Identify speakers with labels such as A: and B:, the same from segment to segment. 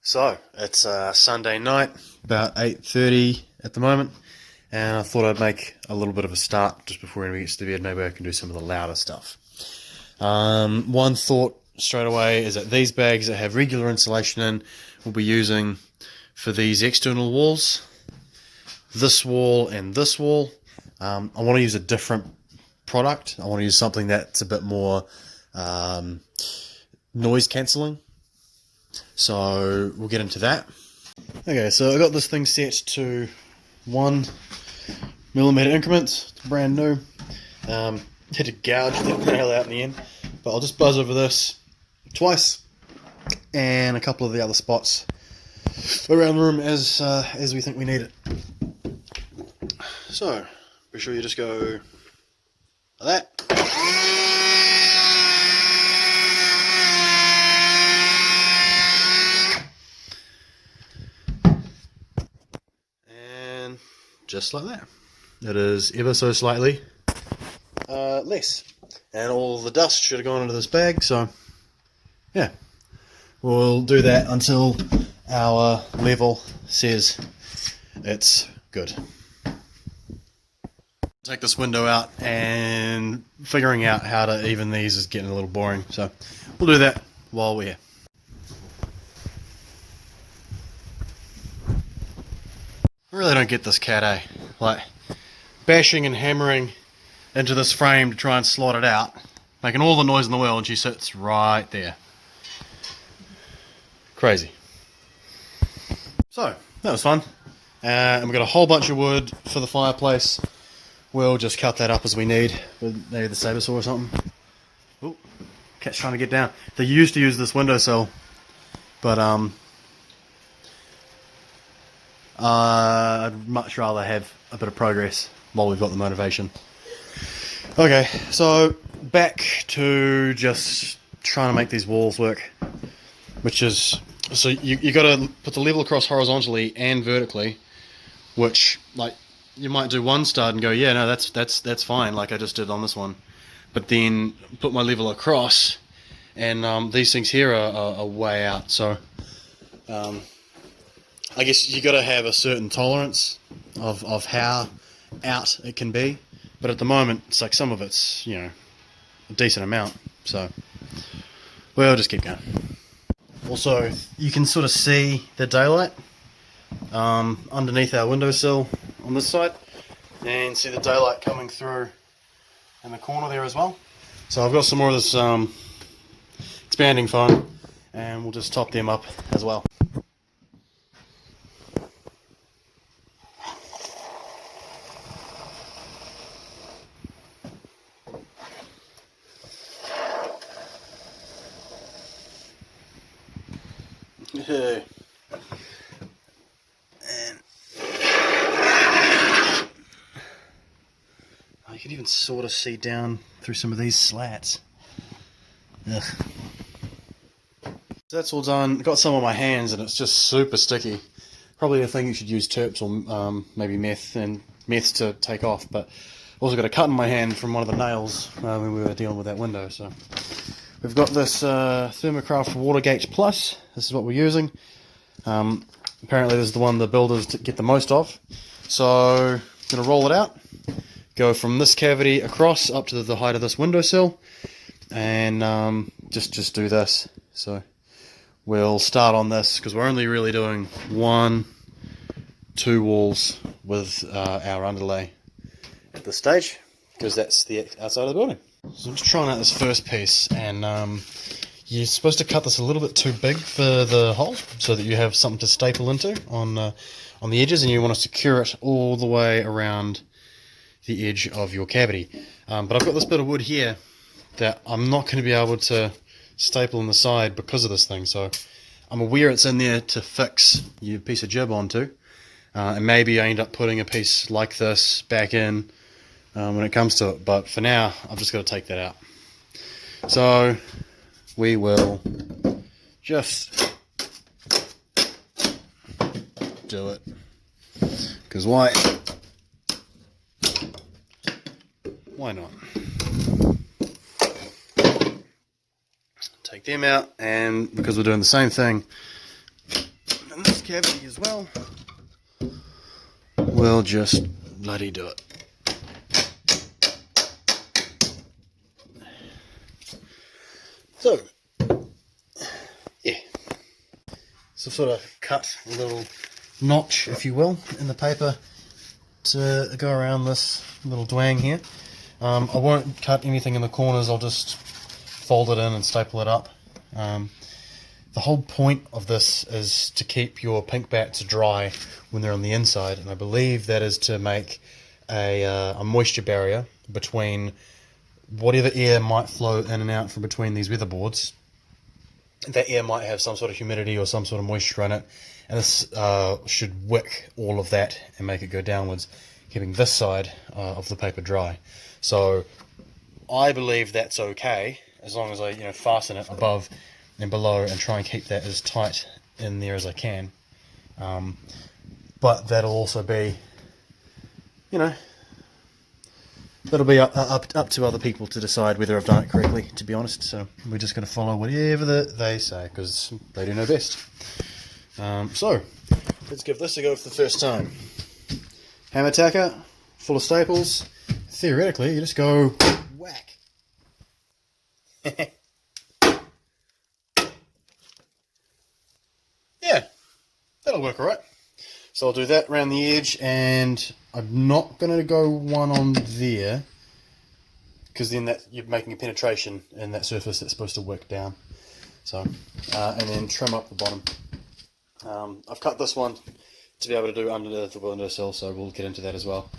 A: So it's Sunday night, about 8:30 at the moment, and I thought I'd make a little bit of a start just before anybody gets to bed. Maybe I can do some of the louder stuff. One thought straight away is that these bags that have regular insulation in, we'll be using for these external walls, this wall and this wall. I want to use a different product. I want to use something that's a bit more noise cancelling. So we'll get into that. Okay, so I got this thing set to 1mm increments. It's brand new. Had to gouge the nail out in the end, but I'll just buzz over this twice and a couple of the other spots around the room as we think we need it. So be sure you just go like that. Just like that. It is ever so slightly less. And all the dust should have gone into this bag, so yeah. We'll do that until our level says it's good. Take this window out, and figuring out how to even these is getting a little boring, so we'll do that while we're here. I really don't get this cat, eh? Like, bashing and hammering into this frame to try and slot it out, making all the noise in the world, and she sits right there. Crazy. So, that was fun. And we've got a whole bunch of wood for the fireplace. We'll just cut that up as we need, with maybe the saber saw or something. Oh, cat's trying to get down. They used to use this windowsill, but I'd much rather have a bit of progress while we've got the motivation. Okay, so back to just trying to make these walls work, which is, so you got to put the level across horizontally and vertically, which, like, you might do one stud and go, yeah, no, that's fine, like I just did on this one, but then put my level across, and these things here are way out, so I guess you got to have a certain tolerance of how out it can be, but at the moment it's like some of it's, you know, a decent amount, so we'll just keep going. Also, you can sort of see the daylight underneath our windowsill on this side, and see the daylight coming through in the corner there as well. So I've got some more of this expanding foam, and we'll just top them up as well. And you can even sort of see down through some of these slats. Ugh. So that's all done. Got some on my hands and it's just super sticky. Probably a thing you should use terps or maybe meth to take off, but also got a cut in my hand from one of the nails when we were dealing with that window. So we've got this Thermocraft Watergate Plus. This is what we're using. Apparently this is the one the builders get the most of. So I'm going to roll it out, go from this cavity across up to the height of this windowsill, and just do this. So we'll start on this because we're only really doing 2 walls with our underlay at this stage, because that's the outside of the building. So I'm just trying out this first piece, and you're supposed to cut this a little bit too big for the hole so that you have something to staple into on the edges, and you want to secure it all the way around the edge of your cavity. But I've got this bit of wood here that I'm not going to be able to staple on the side because of this thing, so I'm aware it's in there to fix your piece of jib onto, and maybe I end up putting a piece like this back in when it comes to it, but for now I've just got to take that out. So we will just do it, because why not? Take them out, and because we're doing the same thing, cavity as well, we'll just bloody do it. So, yeah. So sort of cut a little notch, if you will, in the paper to go around this little dwang here. I won't cut anything in the corners, I'll just fold it in and staple it up. The whole point of this is to keep your pink bats dry when they're on the inside, and I believe that is to make a moisture barrier between whatever air might flow in and out from between these weatherboards. That air might have some sort of humidity or some sort of moisture in it, and this should wick all of that and make it go downwards, keeping this side of the paper dry. So I believe that's okay as long as I fasten it above and below and try and keep that as tight in there as I can. But that'll also be, that'll be up to other people to decide whether I've done it correctly, to be honest. So we're just going to follow whatever they say, because they do know best. So let's give this a go for the first time. Hammer tacker, full of staples. Theoretically, you just go whack. Yeah, that'll work alright. So I'll do that around the edge, and I'm not going to go one on there, because then you're making a penetration in that surface that's supposed to work down. So, and then trim up the bottom. I've cut this one to be able to do under the windowsill, so we'll get into that as well.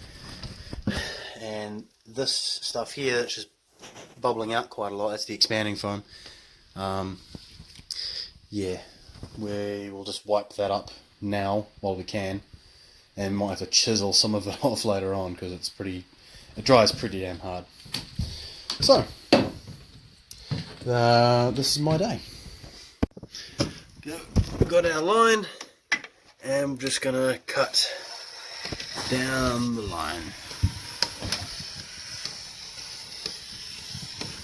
A: And this stuff here, it's just bubbling out quite a lot, that's the expanding foam. Yeah, we will just wipe that up now while we can, and might have to chisel some of it off later on because it dries pretty damn hard. So, this is my day. We've got our line, and I'm just going to cut down the line.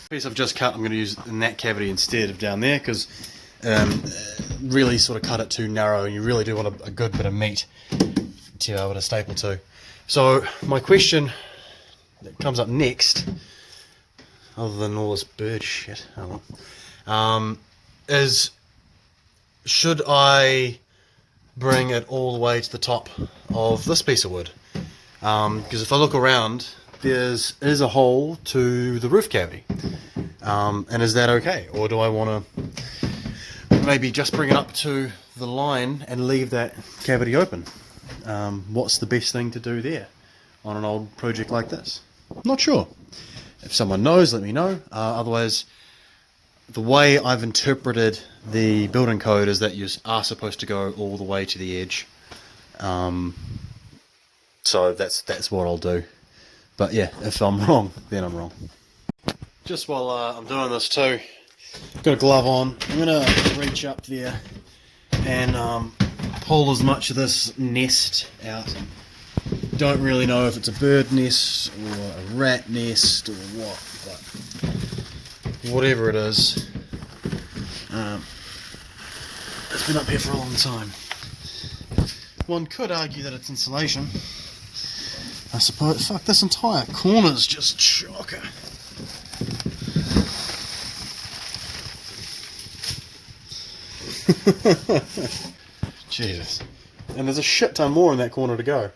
A: The piece I've just cut, I'm going to use in that cavity instead of down there, because really sort of cut it too narrow, and you really do want a good bit of meat to be able to staple to. So my question that comes up next, other than all this bird shit, is should I bring it all the way to the top of this piece of wood? Because if I look around, there's a hole to the roof cavity, and is that okay, or do I want to maybe just bring it up to the line and leave that cavity open? What's the best thing to do there on an old project like this? Not sure. If someone knows, let me know. Otherwise, the way I've interpreted the building code is that you are supposed to go all the way to the edge. So that's what I'll do. But yeah, if I'm wrong, then I'm wrong. Just while I'm doing this too, got a glove on, I'm going to reach up there and pull as much of this nest out. Don't really know if it's a bird nest or a rat nest or what, but whatever it is, it's been up here for a long time. One could argue that it's insulation, I suppose. Fuck, this entire corner's just shocker. Jesus. And there's a shit ton more in that corner to go.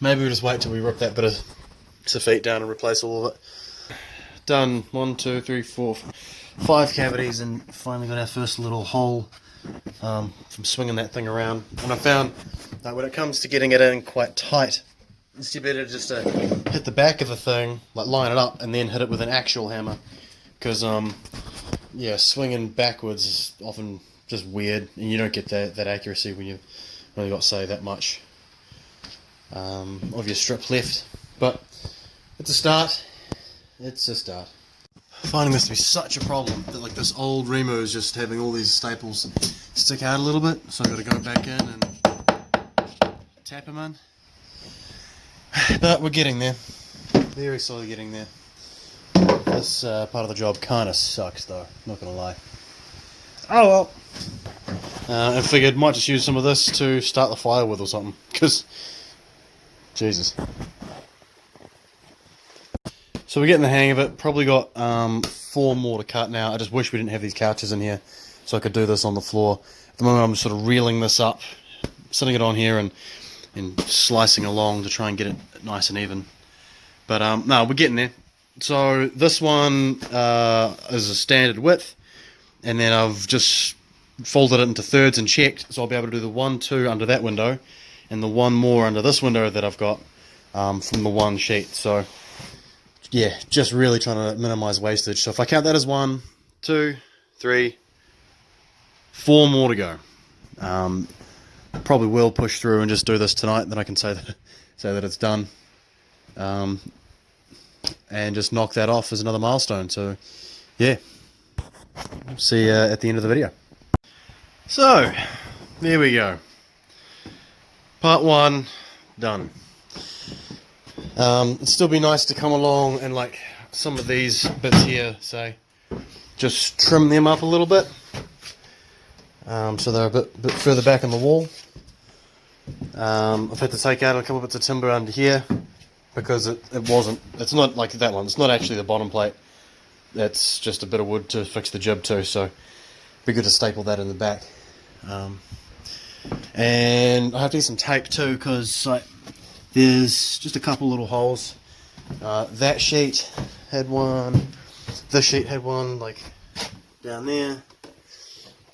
A: Maybe we'll just wait till we rip that bit of feet down and replace all of it. Done 1, 2, 3, 4, 5 cavities, and finally got our first little hole from swinging that thing around. And I found that when it comes to getting it in quite tight, it's better just to hit the back of the thing, like line it up, and then hit it with an actual hammer. Because yeah, swinging backwards is often just weird, and you don't get that accuracy when you've only got, say, that much of your strip left. But it's a start. It's a start. Finding this to be such a problem that like this old Remo is just having all these staples stick out a little bit, so I've got to go back in and tap them in. But we're getting there. Very slowly getting there. This part of the job kind of sucks though, not gonna lie. Oh well. and figured might just use some of this to start the fire with or something, because Jesus. So we're getting the hang of it. Probably got 4 more to cut now. I just wish we didn't have these couches in here so I could do this on the floor. At the moment I'm sort of reeling this up, sitting it on here and slicing along to try and get it nice and even. But no, we're getting there. So this one is a standard width, and then I've just folded it into thirds and checked, so I'll be able to do the 1, 2 under that window, and the 1 more under this window that I've got from the one sheet. So yeah, just really trying to minimize wastage. So if I count that as 1, 2, 3, 4 more to go. Probably will push through and just do this tonight, then I can say that it's done. And just knock that off as another milestone. So yeah, see you at the end of the video. So there we go, part 1 done. It'd still be nice to come along and, like, some of these bits here, say, just trim them up a little bit, so they're a bit further back on the wall. I've had to take out a couple bits of timber under here because it's not like that one, it's not actually the bottom plate, that's just a bit of wood to fix the jib to, so it'd be good to staple that in the back. And I have to get some tape too, because like, there's just a couple little holes. That sheet had one, this sheet had one, like down there,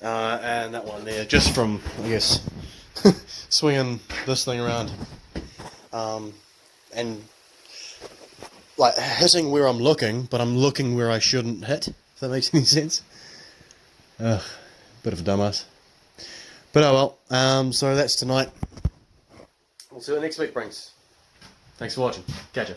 A: and that one there, just from, I guess, swinging this thing around, and like hitting where I'm looking, but I'm looking where I shouldn't hit, if that makes any sense. Ugh, bit of a dumbass. But oh well, so that's tonight. We'll see what next week brings. Thanks for watching. Catch ya.